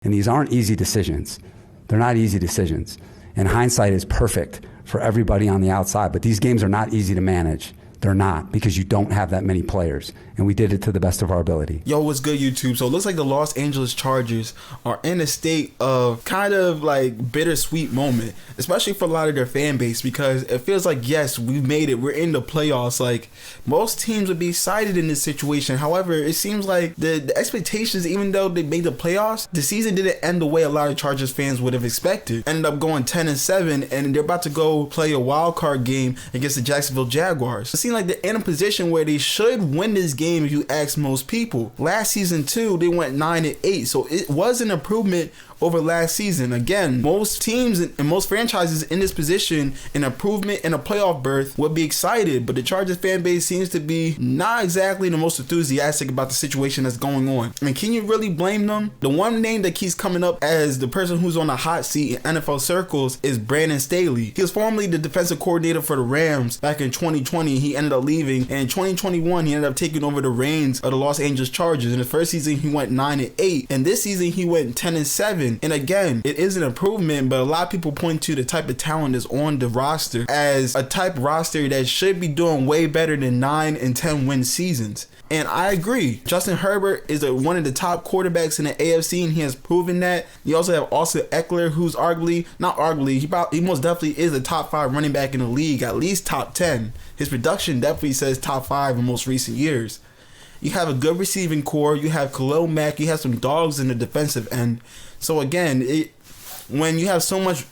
And these aren't easy decisions. They're not easy decisions. And hindsight is perfect for everybody on the outside, but these games are not easy to manage. They're not, because you don't have that many players. And we did it to the best of our ability. Yo, what's good, YouTube? So it looks like the Los Angeles Chargers are in a state of kind of like bittersweet moment, especially for a lot of their fan base, because it feels like, yes, we made it. We're in the playoffs. Like, most teams would be excited in this situation. However, it seems like the expectations, even though they made the playoffs, the season didn't end the way a lot of Chargers fans would have expected. Ended up going 10-7, and they're about to go play a wild card game against the Jacksonville Jaguars. It seems like they're in a position where they should win this game if you ask most people. Last season too, they went 9-8, so it was an improvement over last season. Again, most teams and most franchises in this position, an improvement in a playoff berth, would be excited, but the Chargers fan base seems to be not exactly the most enthusiastic about the situation that's going on. I mean, can you really blame them? The one name that keeps coming up as the person who's on the hot seat in NFL circles is Brandon Staley. He was formerly the defensive coordinator for the Rams back in 2020. He ended up leaving, and in 2021 he ended up taking over the reins of the Los Angeles Chargers. In the first season he went 9-8, and this season he went 10-7. And again, it is an improvement, but a lot of people point to the type of talent that's on the roster as a type of roster that should be doing way better than 9 and 10 win seasons. And I agree. Justin Herbert is one of the top quarterbacks in the AFC, and he has proven that. You also have Austin Eckler, who's he most definitely is a top 5 running back in the league, at least top 10. His production definitely says top 5 in most recent years. You have a good receiving core. You have Khalil Mack. You have some dogs in the defensive end. So again, when you have so much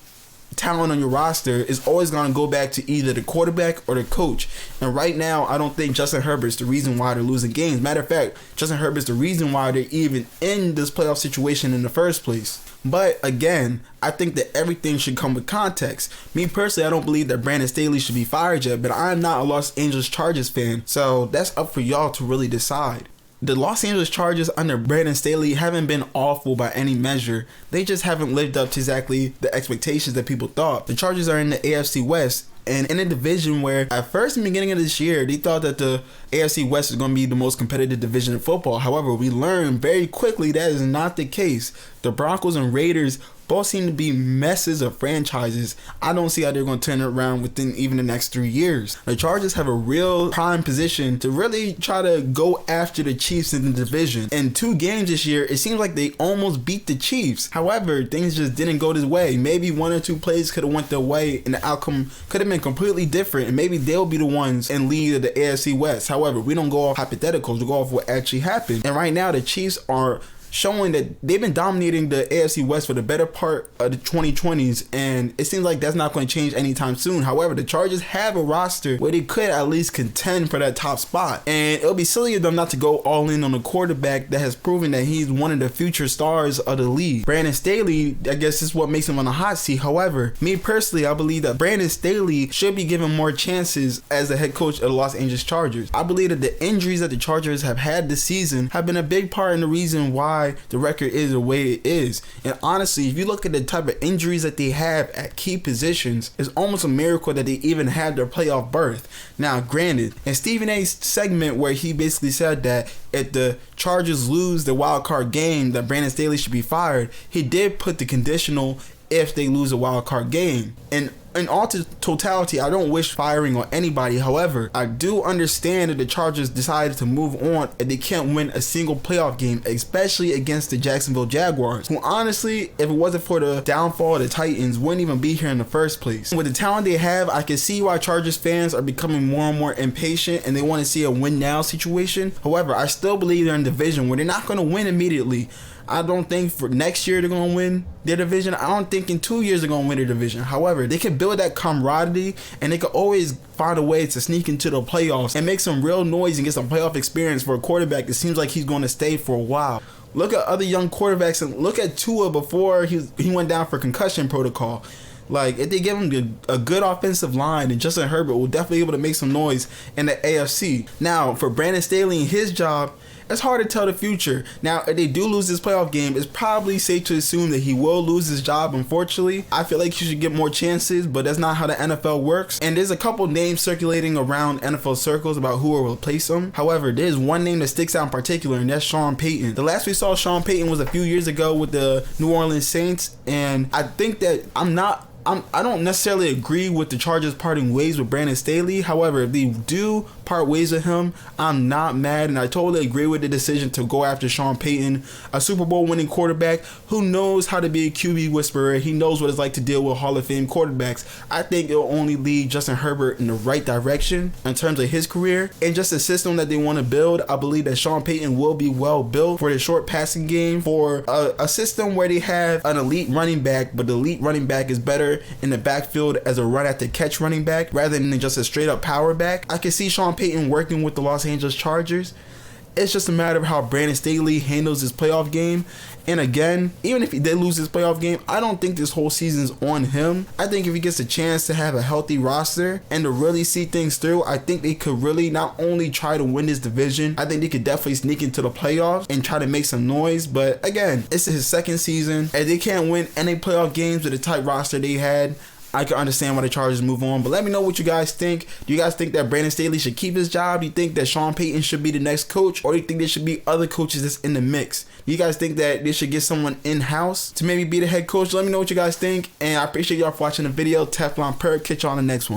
talent on your roster, it's always going to go back to either the quarterback or the coach. And right now, I don't think Justin Herbert's the reason why they're losing games. Matter of fact, Justin Herbert's the reason why they're even in this playoff situation in the first place. But again, I think that everything should come with context. Me personally, I don't believe that Brandon Staley should be fired yet, but I'm not a Los Angeles Chargers fan, so that's up for y'all to really decide. The Los Angeles Chargers under Brandon Staley haven't been awful by any measure. They just haven't lived up to exactly the expectations that people thought. The Chargers are in the AFC West, and in a division where at first in the beginning of this year, they thought that the AFC West is going to be the most competitive division in football. However, we learned very quickly that is not the case. The Broncos and Raiders both seem to be messes of franchises. I don't see how they're going to turn it around within even the next 3 years. The Chargers have a real prime position to really try to go after the Chiefs in the division. In 2 games this year, it seems like they almost beat the Chiefs. However, things just didn't go this way. Maybe 1 or 2 plays could have went their way, and the outcome could have been completely different, and maybe they'll be the ones in lead of the AFC West. However, we don't go off hypotheticals, we go off what actually happened. And right now, the Chiefs are showing that they've been dominating the AFC West for the better part of the 2020s, and it seems like that's not going to change anytime soon. However, the Chargers have a roster where they could at least contend for that top spot, and it'll be silly of them not to go all in on a quarterback that has proven that he's one of the future stars of the league. Brandon Staley, I guess, is what makes him on the hot seat. However, me personally, I believe that Brandon Staley should be given more chances as the head coach of the Los Angeles Chargers. I believe that the injuries that the Chargers have had this season have been a big part in the reason why the record is the way it is. And honestly, if you look at the type of injuries that they have at key positions, it's almost a miracle that they even had their playoff berth. Now, granted, in Stephen A's segment where he basically said that if the Chargers lose the wild card game, that Brandon Staley should be fired, he did put the conditional if they lose a wild card game. And in all totality, I don't wish firing on anybody. However, I do understand that the Chargers decided to move on and they can't win a single playoff game, especially against the Jacksonville Jaguars, who honestly, if it wasn't for the downfall of the Titans, wouldn't even be here in the first place. With the talent they have, I can see why Chargers fans are becoming more and more impatient and they want to see a win now situation. However, I still believe they're in a division where they're not going to win immediately. I don't think for next year they're going to win their division. I don't think in 2 years they're going to win their division. However, they can build that camaraderie and they can always find a way to sneak into the playoffs and make some real noise and get some playoff experience for a quarterback that seems like he's going to stay for a while. Look at other young quarterbacks and look at Tua before he went down for concussion protocol. Like, if they give him a good offensive line, then Justin Herbert will definitely be able to make some noise in the AFC. Now, for Brandon Staley and his job, it's hard to tell the future. Now, if they do lose this playoff game, it's probably safe to assume that he will lose his job, unfortunately. I feel like he should get more chances, but that's not how the NFL works. And there's a couple names circulating around NFL circles about who will replace him. However, there's one name that sticks out in particular, and that's Sean Payton. The last we saw Sean Payton was a few years ago with the New Orleans Saints, and I think that I don't necessarily agree with the Chargers parting ways with Brandon Staley. However, if they do part ways with him, I'm not mad, and I totally agree with the decision to go after Sean Payton, a Super Bowl winning quarterback who knows how to be a QB whisperer. He knows what it's like to deal with Hall of Fame quarterbacks. I think it'll only lead Justin Herbert in the right direction in terms of his career and just the system that they want to build. I believe that Sean Payton will be well built for the short passing game, for a system where they have an elite running back, but the elite running back is better in the backfield as a run after catch running back rather than just a straight up power back. I can see Sean Payton working with the Los Angeles Chargers. It's just a matter of how Brandon Staley handles his playoff game. And again, even if he did lose his playoff game, I don't think this whole season's on him. I think if he gets a chance to have a healthy roster and to really see things through, I think they could really not only try to win this division, I think they could definitely sneak into the playoffs and try to make some noise. But again, it's his second season. If they can't win any playoff games with the type roster they had, I can understand why the Chargers move on. But let me know what you guys think. Do you guys think that Brandon Staley should keep his job? Do you think that Sean Payton should be the next coach? Or do you think there should be other coaches that's in the mix? Do you guys think that they should get someone in-house to maybe be the head coach? Let me know what you guys think. And I appreciate y'all for watching the video. Teflon Perk. Catch y'all on the next one.